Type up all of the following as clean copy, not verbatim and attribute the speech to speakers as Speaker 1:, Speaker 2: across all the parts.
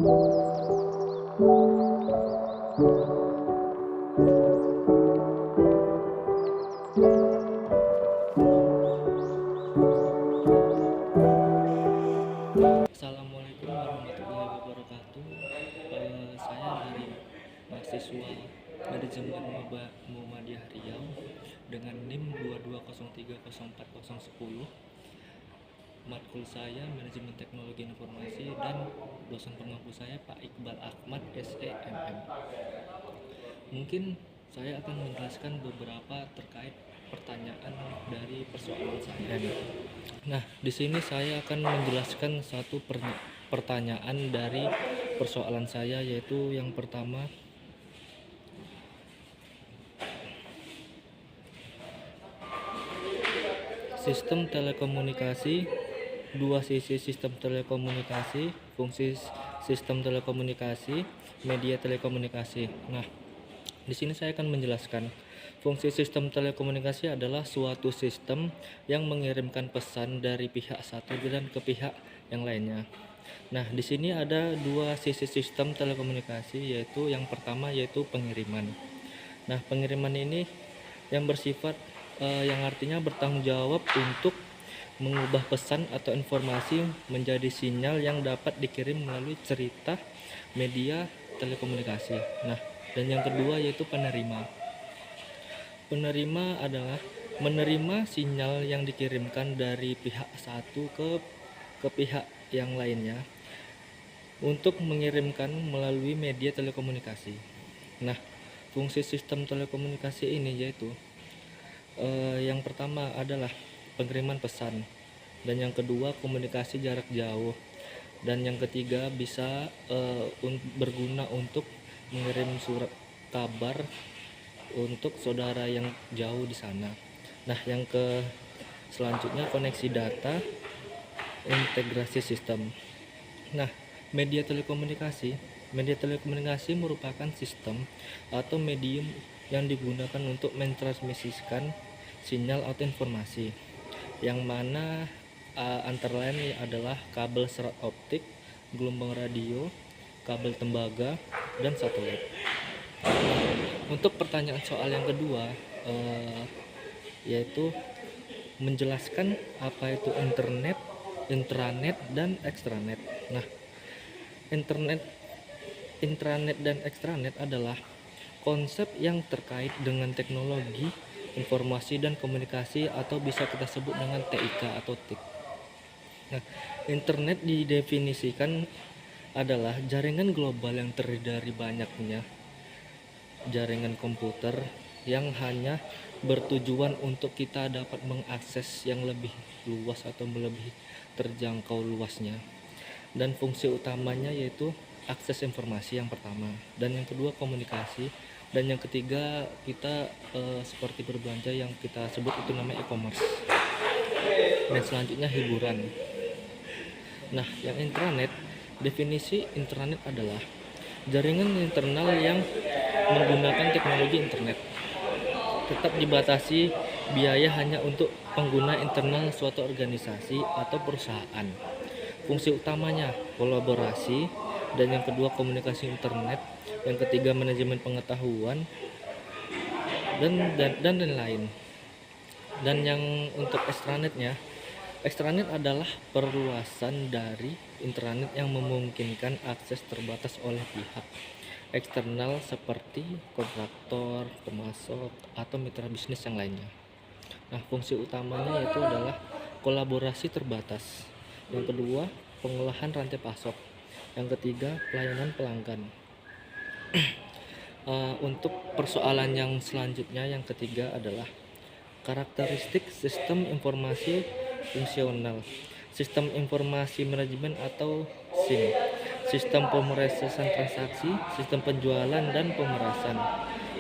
Speaker 1: Assalamualaikum warahmatullahi wabarakatuh. Saya dari mahasiswa manajemen Muhammadiyah Riau dengan NIM 22030410. Matkul saya manajemen teknologi informasi dan dosen pengampu saya Pak Iqbal Ahmad SEMM. Mungkin saya akan menjelaskan beberapa terkait pertanyaan dari persoalan saya. Nah, di sini saya akan menjelaskan satu pertanyaan dari persoalan saya, yaitu yang pertama, sistem telekomunikasi, dua sisi sistem telekomunikasi, fungsi sistem telekomunikasi, media telekomunikasi. Nah, di sini saya akan menjelaskan fungsi sistem telekomunikasi adalah suatu sistem yang mengirimkan pesan dari pihak satu dan ke pihak yang lainnya. Nah, di sini ada dua sisi sistem telekomunikasi, yaitu yang pertama yaitu pengiriman. Nah, pengiriman ini yang bersifat yang artinya bertanggung jawab untuk mengubah pesan atau informasi menjadi sinyal yang dapat dikirim melalui cerita media telekomunikasi. Nah, dan yang kedua yaitu penerima. Penerima adalah menerima sinyal yang dikirimkan dari pihak satu ke pihak yang lainnya untuk mengirimkan melalui media telekomunikasi. Nah, fungsi sistem telekomunikasi ini yaitu yang pertama adalah pengiriman pesan, dan yang kedua komunikasi jarak jauh, dan yang ketiga bisa berguna untuk mengirim surat kabar untuk saudara yang jauh di sana. Nah, yang selanjutnya koneksi data, integrasi sistem. Nah, media telekomunikasi merupakan sistem atau medium yang digunakan untuk mentransmisikan sinyal atau informasi, yang mana antara lain adalah kabel serat optik, gelombang radio, kabel tembaga, dan satelit. Untuk pertanyaan soal yang kedua, yaitu menjelaskan apa itu internet, intranet, dan extranet. Nah, internet, intranet, dan extranet adalah konsep yang terkait dengan teknologi informasi dan komunikasi, atau bisa kita sebut dengan TIK atau TIK. Nah, internet didefinisikan adalah jaringan global yang terdiri dari banyaknya jaringan komputer yang hanya bertujuan untuk kita dapat mengakses yang lebih luas atau melebihi terjangkau luasnya. Dan fungsi utamanya yaitu akses informasi yang pertama, dan yang kedua komunikasi, dan yang ketiga kita seperti berbelanja yang kita sebut itu namanya e-commerce, dan selanjutnya hiburan. Nah, yang intranet, definisi intranet adalah jaringan internal yang menggunakan teknologi internet, tetap dibatasi biaya hanya untuk pengguna internal suatu organisasi atau perusahaan. Fungsi utamanya kolaborasi, dan yang kedua komunikasi internet, yang ketiga manajemen pengetahuan, dan lain-lain. Dan yang untuk extranet adalah perluasan dari intranet yang memungkinkan akses terbatas oleh pihak eksternal seperti kontraktor, pemasok, atau mitra bisnis yang lainnya. Nah, fungsi utamanya yaitu adalah kolaborasi terbatas, yang kedua pengolahan rantai pasok, yang ketiga pelayanan pelanggan. Untuk persoalan yang selanjutnya, yang ketiga adalah karakteristik sistem informasi fungsional, sistem informasi manajemen atau SIM, sistem pemrosesan transaksi, sistem penjualan dan pemerasan,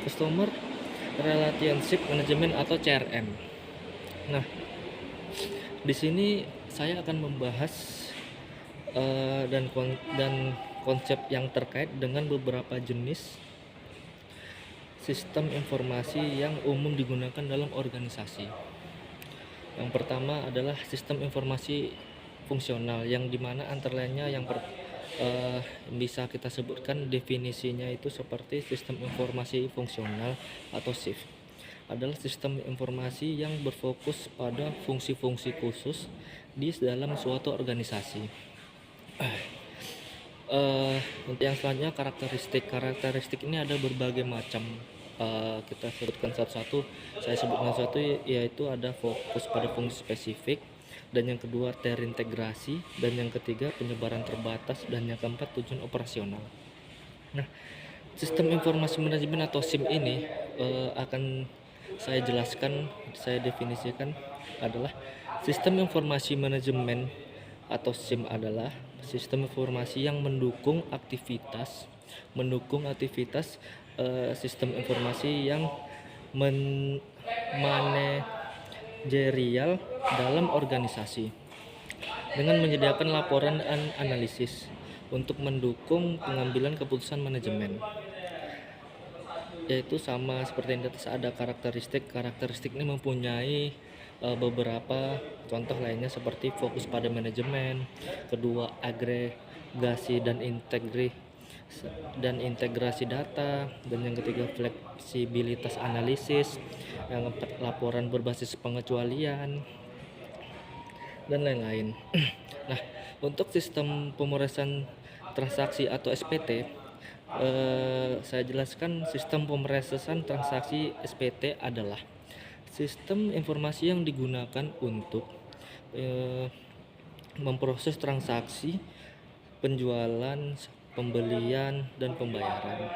Speaker 1: customer relationship management atau CRM. Nah, di sini saya akan membahas dan konsep yang terkait dengan beberapa jenis sistem informasi yang umum digunakan dalam organisasi. Yang pertama adalah sistem informasi fungsional, yang dimana antara lainnya bisa kita sebutkan definisinya itu seperti sistem informasi fungsional atau SIF. Adalah sistem informasi yang berfokus pada fungsi-fungsi khusus di dalam suatu organisasi. Untuk yang selanjutnya karakteristik ini ada berbagai macam. Kita sebutkan satu-satu. Saya sebutkan satu, yaitu ada fokus pada fungsi spesifik, dan yang kedua terintegrasi, dan yang ketiga penyebaran terbatas, dan yang keempat tujuan operasional. Nah, sistem informasi manajemen atau SIM ini akan saya jelaskan, saya definisikan adalah sistem informasi manajemen atau SIM adalah sistem informasi yang mendukung aktivitas sistem informasi yang manajerial dalam organisasi dengan menyediakan laporan dan analisis untuk mendukung pengambilan keputusan manajemen, yaitu sama seperti yang di atas. Ada karakteristik ini mempunyai beberapa contoh lainnya seperti fokus pada manajemen, kedua agregasi dan integrasi data, dan yang ketiga fleksibilitas analisis, yang keempat laporan berbasis pengecualian, dan lain-lain. Nah, untuk sistem pemrosesan transaksi atau SPT, saya jelaskan sistem pemrosesan transaksi SPT adalah sistem informasi yang digunakan untuk memproses transaksi penjualan, pembelian, dan pembayaran.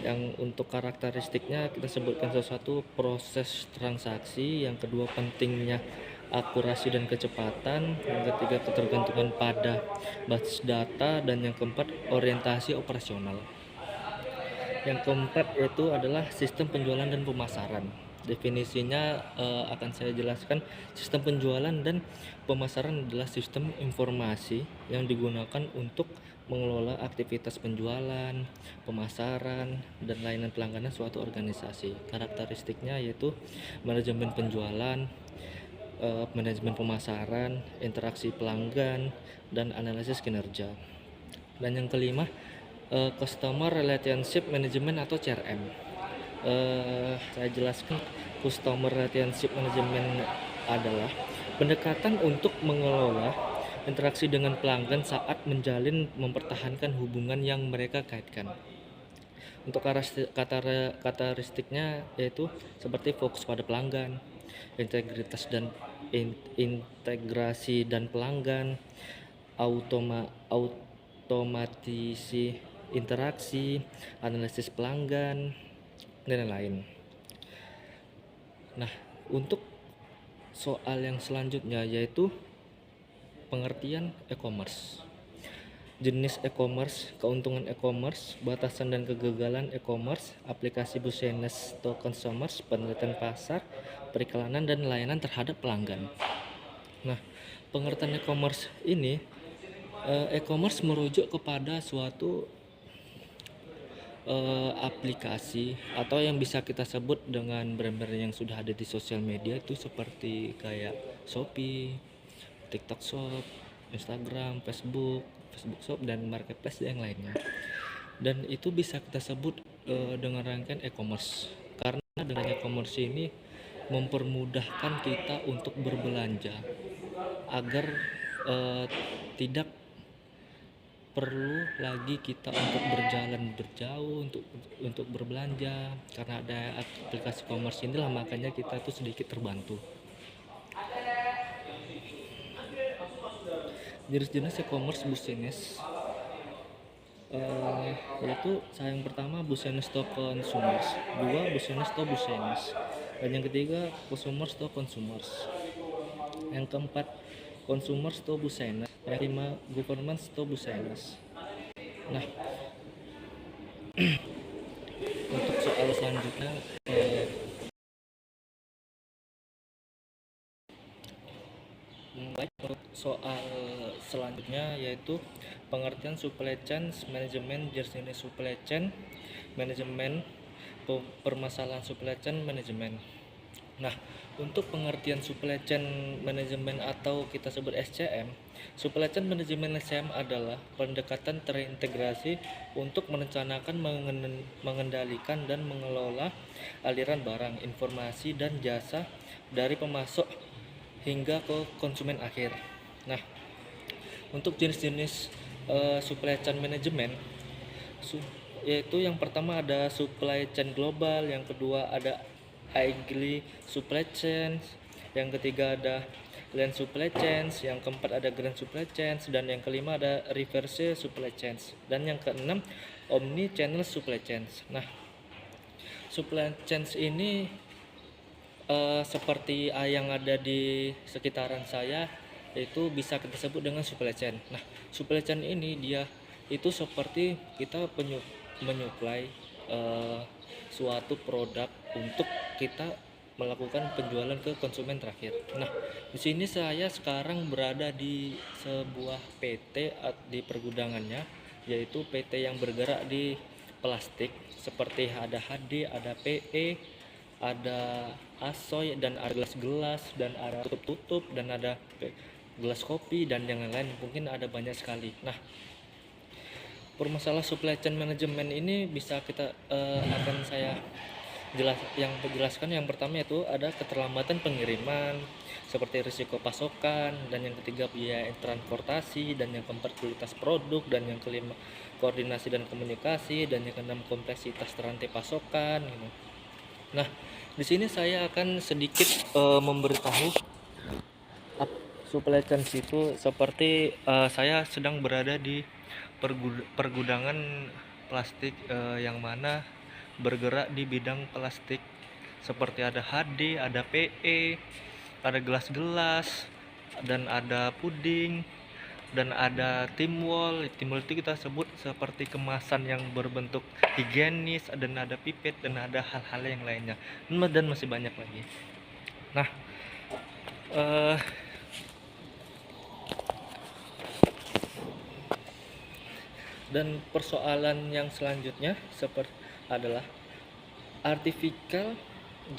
Speaker 1: Yang untuk karakteristiknya kita sebutkan satu-satu. Proses transaksi, yang kedua pentingnya akurasi dan kecepatan, yang ketiga ketergantungan pada basis data, dan yang keempat orientasi operasional. Yang keempat yaitu adalah sistem penjualan dan pemasaran. Definisinya akan saya jelaskan. Sistem penjualan dan pemasaran adalah sistem informasi yang digunakan untuk mengelola aktivitas penjualan, pemasaran, dan layanan pelangganan suatu organisasi. Karakteristiknya yaitu manajemen penjualan, manajemen pemasaran, interaksi pelanggan, dan analisis kinerja. Dan yang kelima, Customer Relationship Management atau CRM. Saya jelaskan. Customer Relationship Management adalah pendekatan untuk mengelola interaksi dengan pelanggan saat mempertahankan hubungan yang mereka kaitkan. Untuk karakteristiknya yaitu seperti fokus pada pelanggan, integritas dan integrasi dan pelanggan, otomatisasi interaksi, analisis pelanggan, dan lain-lain. Nah, untuk soal yang selanjutnya yaitu pengertian e-commerce. Jenis e-commerce, keuntungan e-commerce, batasan dan kegagalan e-commerce, aplikasi business to consumers, penelitian pasar, periklanan, dan layanan terhadap pelanggan. Nah, pengertian e-commerce ini, e-commerce merujuk kepada suatu aplikasi atau yang bisa kita sebut dengan brand-brand yang sudah ada di sosial media itu seperti kayak Shopee, TikTok Shop, Instagram, Facebook Shop, dan marketplace yang lainnya. Dan itu bisa kita sebut dengan rangkaian e-commerce, karena dengan e-commerce ini mempermudahkan kita untuk berbelanja agar tidak perlu lagi kita untuk berjalan berjauh untuk berbelanja. Karena ada aplikasi e-commerce inilah makanya kita tuh sedikit terbantu. Jenis-jenis e-commerce business yaitu yang pertama business to consumers, dua business to business, dan yang ketiga consumers to consumers, yang keempat consumers to business, yang kelima government to business. Nah, untuk soal selanjutnya soal selanjutnya yaitu pengertian supply chain management, jenis supply chain management, permasalahan supply chain management. Nah, untuk pengertian supply chain management atau kita sebut SCM, supply chain management SCM adalah pendekatan terintegrasi untuk merencanakan, mengendalikan, dan mengelola aliran barang, informasi, dan jasa dari pemasok hingga ke konsumen akhir. Nah, untuk jenis-jenis supply chain management, yaitu yang pertama ada supply chain global, yang kedua ada agri supply chain, yang ketiga ada land supply chains, yang keempat ada grand supply chains, dan yang kelima ada reverse supply chains, dan yang keenam omni channel supply chains. Nah, supply chains ini seperti yang ada di sekitaran saya, itu bisa kita sebut dengan supply chain. Nah, supply chain ini dia itu seperti kita menyuplai suatu produk untuk kita melakukan penjualan ke konsumen terakhir. Nah, di sini saya sekarang berada di sebuah PT di pergudangannya, yaitu PT yang bergerak di plastik seperti ada HD, ada PE, ada asoy, dan ada gelas-gelas, dan ada tutup-tutup, dan ada gelas kopi, dan yang lain mungkin ada banyak sekali. Nah, permasalahan supply chain management ini bisa kita akan saya jelaskan. Yang pertama itu ada keterlambatan pengiriman seperti risiko pasokan, dan yang ketiga biaya transportasi, dan yang keempat kualitas produk, dan yang kelima koordinasi dan komunikasi, dan yang keenam kompleksitas rantai pasokan gitu. Nah, di sini saya akan sedikit memberitahu supply chain itu seperti saya sedang berada di pergudangan plastik yang mana bergerak di bidang plastik seperti ada HD, ada PE, ada gelas-gelas, dan ada puding, dan ada timwall. Timwall itu kita sebut seperti kemasan yang berbentuk higienis, dan ada pipet, dan ada hal-hal yang lainnya, dan masih banyak lagi. Nah, dan persoalan yang selanjutnya seperti adalah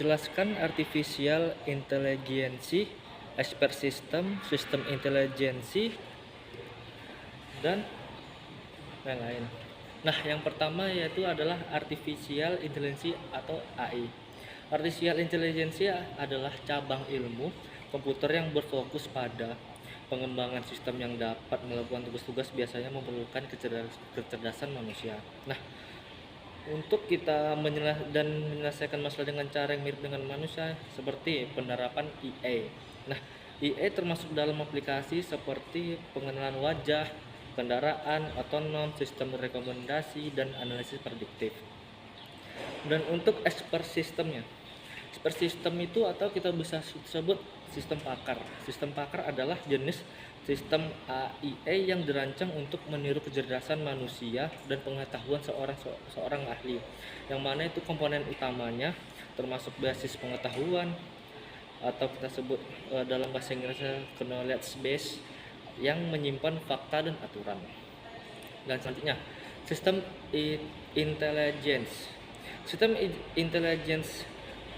Speaker 1: jelaskan artificial intelligence, expert system, sistem intelijensi, dan lain-lain. Nah, yang pertama yaitu adalah artificial intelligence atau AI. Artificial intelligence adalah cabang ilmu komputer yang berfokus pada pengembangan sistem yang dapat melakukan tugas-tugas biasanya memerlukan kecerdasan manusia. Nah, untuk kita menyelesaikan masalah dengan cara yang mirip dengan manusia seperti penerapan IA. Nah, IA termasuk dalam aplikasi seperti pengenalan wajah, kendaraan otonom, sistem rekomendasi, dan analisis prediktif. Dan untuk expert systemnya, expert system itu atau kita bisa sebut sistem pakar. Sistem pakar adalah jenis sistem AI yang dirancang untuk meniru kecerdasan manusia dan pengetahuan seorang ahli, yang mana itu komponen utamanya termasuk basis pengetahuan atau kita sebut dalam bahasa Inggrisnya knowledge base yang menyimpan fakta dan aturan. Dan selanjutnya sistem intelligence. Sistem intelligence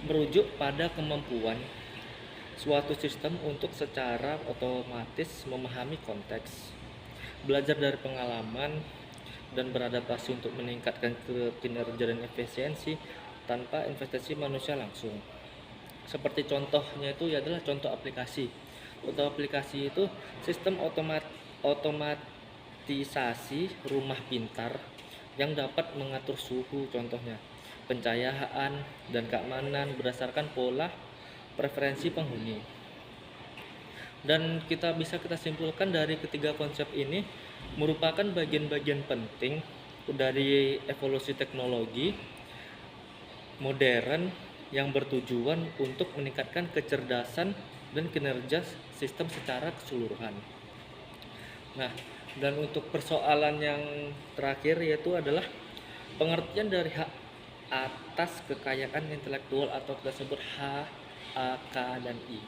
Speaker 1: merujuk pada kemampuan suatu sistem untuk secara otomatis memahami konteks, belajar dari pengalaman, dan beradaptasi untuk meningkatkan kinerja dan efisiensi tanpa investasi manusia langsung. Seperti contohnya itu adalah contoh aplikasi. Contoh aplikasi itu sistem otomatisasi rumah pintar yang dapat mengatur suhu, contohnya pencahayaan dan keamanan berdasarkan pola preferensi penghuni. Dan kita simpulkan dari ketiga konsep ini merupakan bagian-bagian penting dari evolusi teknologi modern yang bertujuan untuk meningkatkan kecerdasan dan kinerja sistem secara keseluruhan. Nah, dan untuk persoalan yang terakhir yaitu adalah pengertian dari hak atas kekayaan intelektual atau kita sebut HAK dan I.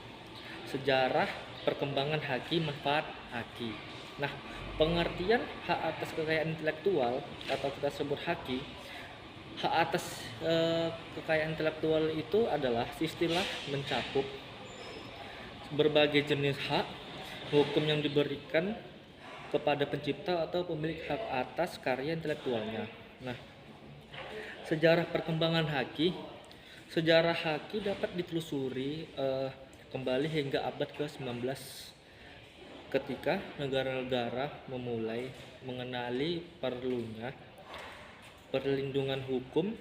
Speaker 1: Sejarah perkembangan haki, manfaat haki. Nah, pengertian hak atas kekayaan intelektual atau kita sebut haki Hak atas kekayaan intelektual itu adalah istilah mencakup berbagai jenis hak hukum yang diberikan kepada pencipta atau pemilik hak atas karya intelektualnya. Nah, sejarah haki dapat ditelusuri kembali hingga abad ke-19 ketika negara-negara memulai mengenali perlunya perlindungan hukum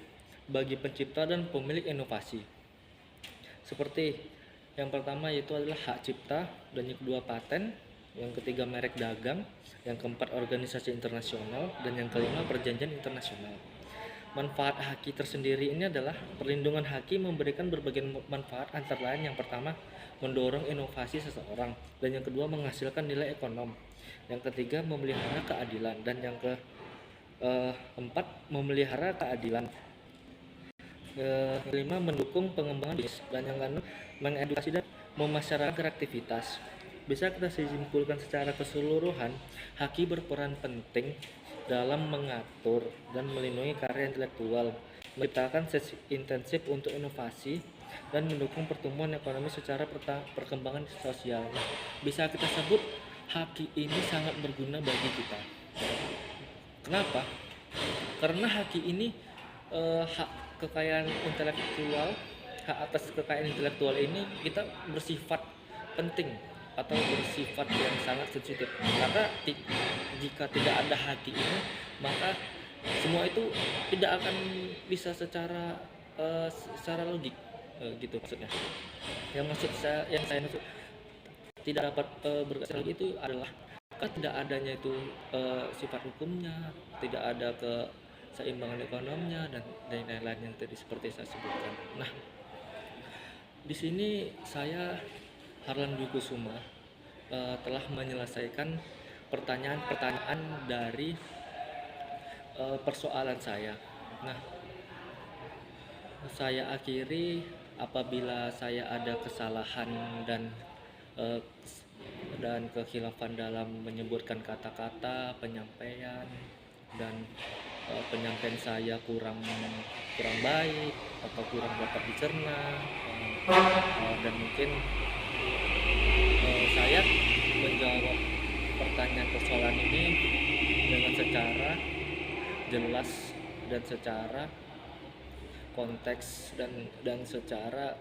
Speaker 1: bagi pencipta dan pemilik inovasi. Seperti yang pertama yaitu adalah hak cipta, dan yang kedua paten, yang ketiga merek dagang, yang keempat organisasi internasional, dan yang kelima perjanjian internasional. Manfaat haki tersendiri ini adalah perlindungan haki memberikan berbagai manfaat, antara lain yang pertama mendorong inovasi seseorang, dan yang kedua menghasilkan nilai ekonom, yang ketiga memelihara keadilan, dan yang keempat memelihara keadilan, kelima mendukung pengembangan bisnis, dan yang keenam mengedukasi dan memasyarakatkan kreativitas. Bisa kita simpulkan secara keseluruhan, haki berperan penting dalam mengatur dan melindungi karya intelektual, menciptakan sesi intensif untuk inovasi, dan mendukung pertumbuhan ekonomi secara perkembangan sosial. Bisa kita sebut haki ini sangat berguna bagi kita. Kenapa? Karena haki ini hak kekayaan intelektual, hak atas kekayaan intelektual ini kita bersifat penting atau bersifat yang sangat sensitif, karena jika tidak ada haki ini maka semua itu tidak akan bisa secara logik, gitu maksudnya. Yang saya maksud tidak dapat bergerak lagi itu adalah tidak adanya itu sifat hukumnya, tidak ada keseimbangan ekonominya, dan lain-lain yang tadi seperti saya sebutkan. Nah, di sini saya Harlan Dwi Kusuma telah menyelesaikan pertanyaan-pertanyaan dari persoalan saya. Nah, saya akhiri apabila saya ada kesalahan dan kekhilafan dalam menyebutkan kata-kata penyampaian, dan penyampaian saya kurang baik atau kurang dapat dicerna, dan mungkin saya menjawab persoalan ini dengan secara jelas dan secara konteks dan secara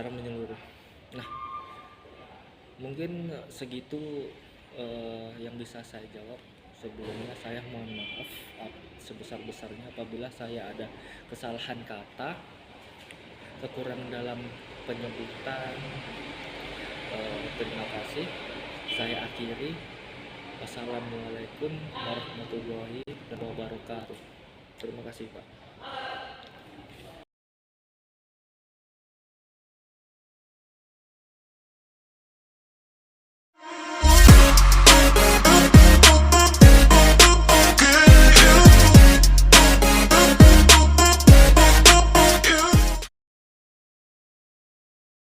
Speaker 1: menyeluruh. Nah, mungkin segitu yang bisa saya jawab. Sebelumnya saya mohon maaf sebesar-besarnya apabila saya ada kesalahan kata, kekurangan dalam penyebutan. Terima kasih. Saya akhiri. Wassalamualaikum warahmatullahi wabarakatuh. Terima kasih, Pak.